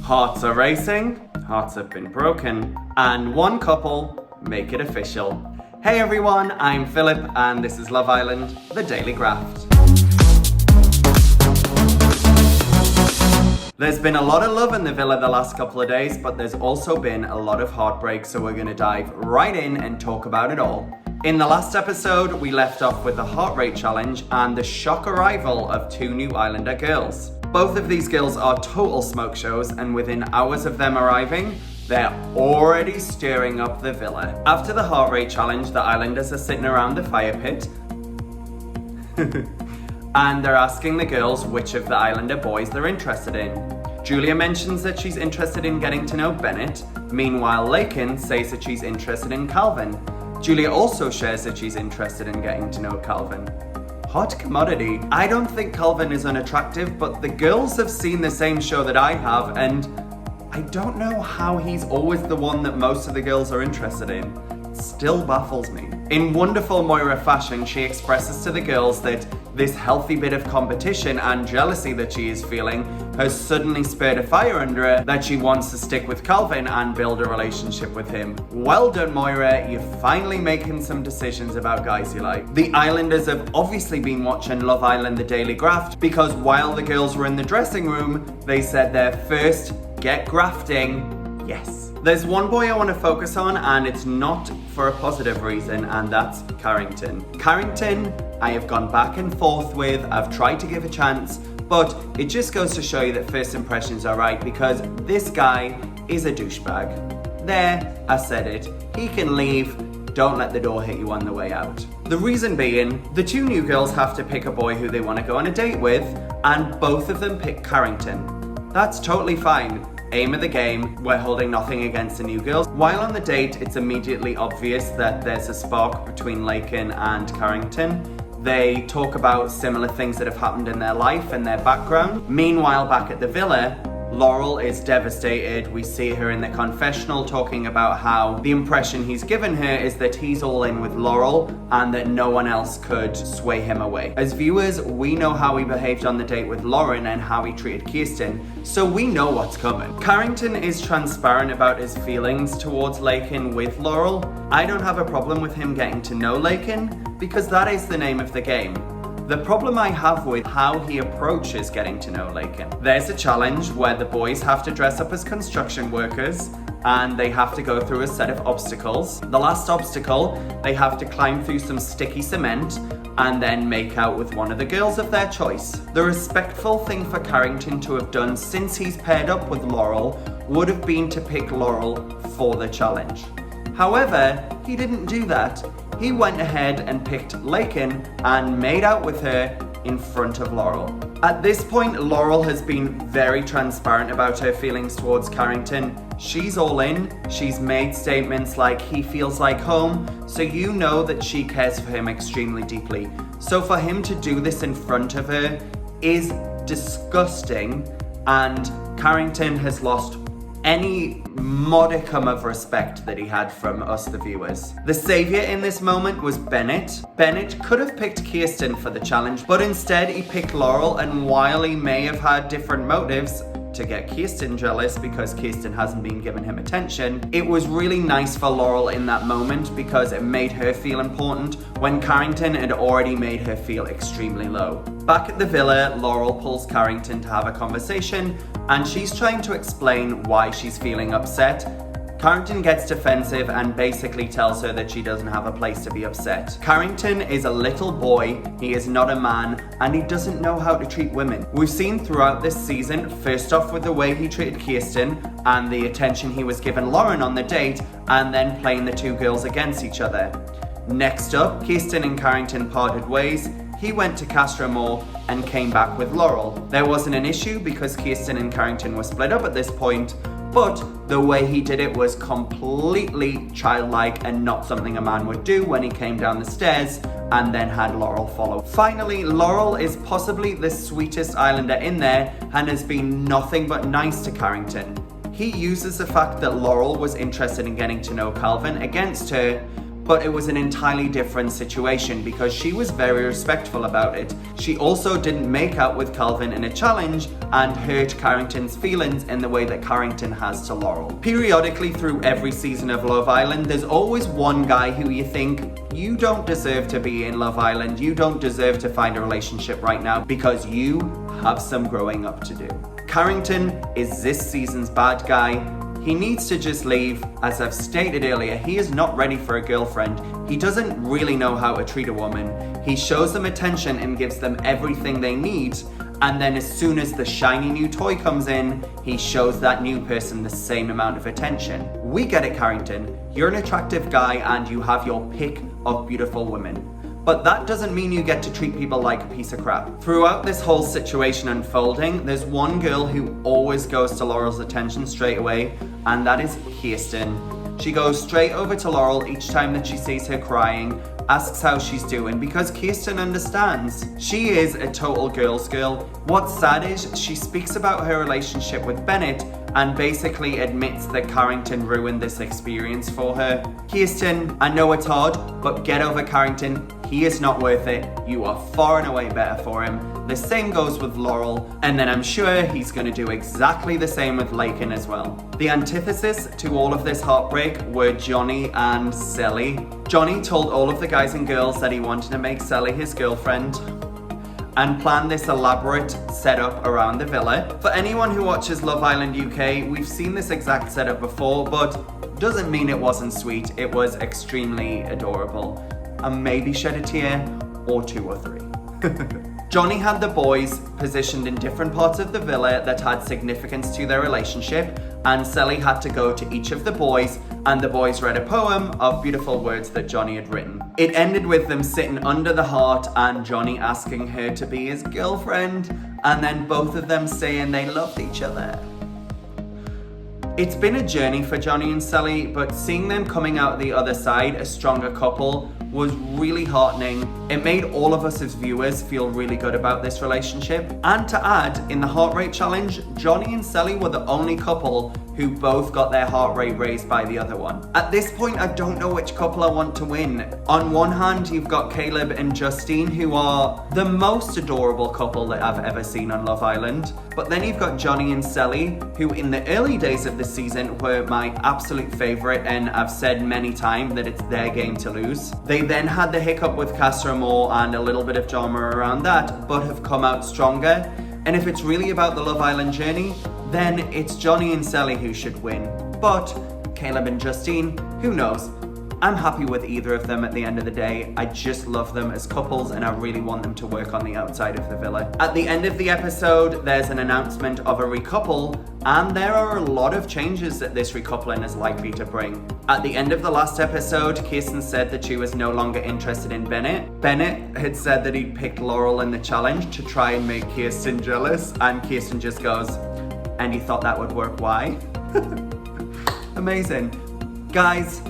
Hearts are racing, hearts have been broken, and one couple make it official. Hey everyone, I'm Philip and this is Love Island, the Daily Graft. There's been a lot of love in the villa the last couple of days, but there's also been a lot of heartbreak, so we're going to dive right in and talk about it all. In the last episode, we left off with the heart rate challenge and the shock arrival of two new Islander girls. Both of these girls are total smoke shows, and within hours of them arriving, they're already stirring up the villa. After the heart rate challenge, the Islanders are sitting around the fire pit and they're asking the girls which of the Islander boys they're interested in. Julia mentions that she's interested in getting to know Bennett. Meanwhile, Lakin says that she's interested in Calvin. Julia also shares that she's interested in getting to know Calvin. Hot commodity. I don't think Calvin is unattractive, but the girls have seen the same show that I have, and I don't know how he's always the one that most of the girls are interested in. It still baffles me. In wonderful Moira fashion, she expresses to the girls that this healthy bit of competition and jealousy that she is feeling has suddenly spurred a fire under her that she wants to stick with Calvin and build a relationship with him. Well done, Moira, you're finally making some decisions about guys you like. The Islanders have obviously been watching Love Island: The Daily Graft, because while the girls were in the dressing room, they said their first get grafting, yes. There's one boy I want to focus on, and it's not for a positive reason, and that's Carrington. Carrington, I have gone back and forth with, I've tried to give a chance, but it just goes to show you that first impressions are right, because this guy is a douchebag. There, I said it. He can leave. Don't let the door hit you on the way out. The reason being, the two new girls have to pick a boy who they want to go on a date with, and both of them pick Carrington. That's totally fine. Aim of the game, we're holding nothing against the new girls. While on the date, it's immediately obvious that there's a spark between Lakin and Carrington. They talk about similar things that have happened in their life and their background. Meanwhile, back at the villa, Laurel is devastated. We see her in the confessional talking about how the impression he's given her is that he's all in with Laurel and that no one else could sway him away. As viewers, we know how he behaved on the date with Lauren and how he treated Kirsten, so we know what's coming. Carrington is transparent about his feelings towards Lakin with Laurel. I don't have a problem with him getting to know Lakin, because that is the name of the game. The problem I have with how he approaches getting to know Lakin. There's a challenge where the boys have to dress up as construction workers and they have to go through a set of obstacles. The last obstacle, they have to climb through some sticky cement and then make out with one of the girls of their choice. The respectful thing for Carrington to have done since he's paired up with Laurel would have been to pick Laurel for the challenge. However, he didn't do that. He went ahead and picked Lakin and made out with her in front of Laurel. At this point, Laurel has been very transparent about her feelings towards Carrington. She's all in. She's made statements like he feels like home, so you know that she cares for him extremely deeply. So for him to do this in front of her is disgusting, and Carrington has lost any modicum of respect that he had from us, the viewers. The savior in this moment was Bennett. Bennett could have picked Kirsten for the challenge, but instead he picked Laurel, and while he may have had different motives to get Kirsten jealous because Kirsten hasn't been giving him attention, it was really nice for Laurel in that moment because it made her feel important when Carrington had already made her feel extremely low. Back at the villa, Laurel pulls Carrington to have a conversation and she's trying to explain why she's feeling upset. Carrington gets defensive and basically tells her that she doesn't have a place to be upset. Carrington is a little boy, he is not a man, and he doesn't know how to treat women. We've seen throughout this season, first off with the way he treated Kirsten and the attention he was giving Lauren on the date, and then playing the two girls against each other. Next up, Kirsten and Carrington parted ways. He went to Castro Mall and came back with Laurel. There wasn't an issue because Kirsten and Carrington were split up at this point, but the way he did it was completely childlike and not something a man would do when he came down the stairs and then had Laurel follow. Finally, Laurel is possibly the sweetest Islander in there and has been nothing but nice to Carrington. He uses the fact that Laurel was interested in getting to know Calvin against her, but it was an entirely different situation because she was very respectful about it. She also didn't make out with Calvin in a challenge and hurt Carrington's feelings in the way that Carrington has to Laurel. Periodically through every season of Love Island, there's always one guy who you think, you don't deserve to be in Love Island, you don't deserve to find a relationship right now because you have some growing up to do. Carrington is this season's bad guy. He needs to just leave. As I've stated earlier, he is not ready for a girlfriend. He doesn't really know how to treat a woman. He shows them attention and gives them everything they need, and then as soon as the shiny new toy comes in, he shows that new person the same amount of attention. We get it, Carrington. You're an attractive guy and you have your pick of beautiful women. But that doesn't mean you get to treat people like a piece of crap. Throughout this whole situation unfolding, there's one girl who always goes to Laurel's attention straight away, and that is Kirsten. She goes straight over to Laurel each time that she sees her crying, asks how she's doing, because Kirsten understands. She is a total girl's girl. What's sad is she speaks about her relationship with Bennett and basically admits that Carrington ruined this experience for her. Kirsten, I know it's hard, but get over Carrington. He is not worth it. You are far and away better for him. The same goes with Laurel, and then I'm sure he's going to do exactly the same with Laken as well. The antithesis to all of this heartbreak were Johnny and Sally. Johnny told all of the guys and girls that he wanted to make Sally his girlfriend and planned this elaborate setup around the villa. For anyone who watches Love Island UK, we've seen this exact setup before, but doesn't mean it wasn't sweet. It was extremely adorable. And maybe shed a tear, or 2 or 3. Johnny had the boys positioned in different parts of the villa that had significance to their relationship, and Sally had to go to each of the boys, and the boys read a poem of beautiful words that Johnny had written. It ended with them sitting under the heart and Johnny asking her to be his girlfriend, and then both of them saying they loved each other. It's been a journey for Johnny and Sally, but seeing them coming out the other side a stronger couple was really heartening. It made all of us as viewers feel really good about this relationship. And to add, in the heart rate challenge, Johnny and Sally were the only couple who both got their heart rate raised by the other one. At this point, I don't know which couple I want to win. On one hand, you've got Caleb and Justine, who are the most adorable couple that I've ever seen on Love Island. But then you've got Johnny and Sally, who in the early days of the season were my absolute favorite, and I've said many times that it's their game to lose. They then had the hiccup with Castro Moore and a little bit of drama around that, but have come out stronger. And if it's really about the Love Island journey, then it's Johnny and Sally who should win. But Caleb and Justine, who knows? I'm happy with either of them at the end of the day. I just love them as couples and I really want them to work on the outside of the villa. At the end of the episode, there's an announcement of a recouple, and there are a lot of changes that this recoupling is likely to bring. At the end of the last episode, Kirsten said that she was no longer interested in Bennett. Bennett had said that he'd picked Laurel in the challenge to try and make Kirsten jealous, and Kirsten just goes, "And you thought that would work, why?" Amazing. Guys,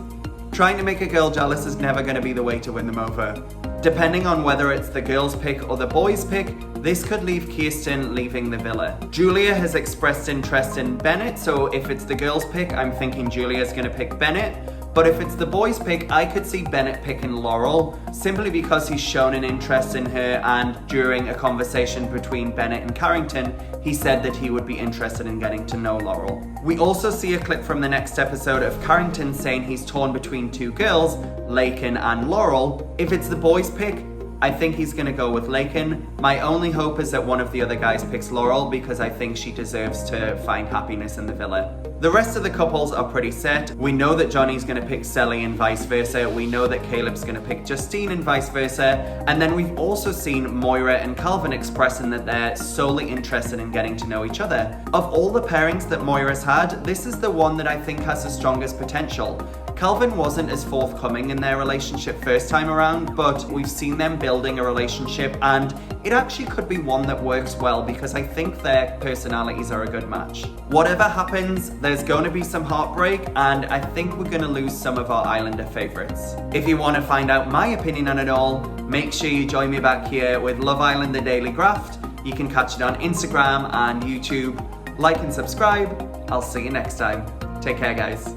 trying to make a girl jealous is never going to be the way to win them over. Depending on whether it's the girl's pick or the boy's pick, this could leave Kirsten leaving the villa. Julia has expressed interest in Bennett, so if it's the girl's pick, I'm thinking Julia's going to pick Bennett. But if it's the boy's pick, I could see Bennett picking Laurel, simply because he's shown an interest in her, and during a conversation between Bennett and Carrington, he said that he would be interested in getting to know Laurel. We also see a clip from the next episode of Carrington saying he's torn between 2 girls, Laken and Laurel. If it's the boy's pick, I think he's going to go with Laken. My only hope is that one of the other guys picks Laurel, because I think she deserves to find happiness in the villa. The rest of the couples are pretty set. We know that Johnny's going to pick Sally and vice versa. We know that Caleb's going to pick Justine and vice versa. And then we've also seen Moira and Calvin expressing that they're solely interested in getting to know each other. Of all the pairings that Moira's had, this is the one that I think has the strongest potential. Calvin wasn't as forthcoming in their relationship first time around, but we've seen them building a relationship, and it actually could be one that works well because I think their personalities are a good match. Whatever happens, there's going to be some heartbreak, and I think we're going to lose some of our Islander favorites. If you want to find out my opinion on it all, make sure you join me back here with Love Island: The Daily Graft. You can catch it on Instagram and YouTube. Like and subscribe. I'll see you next time. Take care, guys.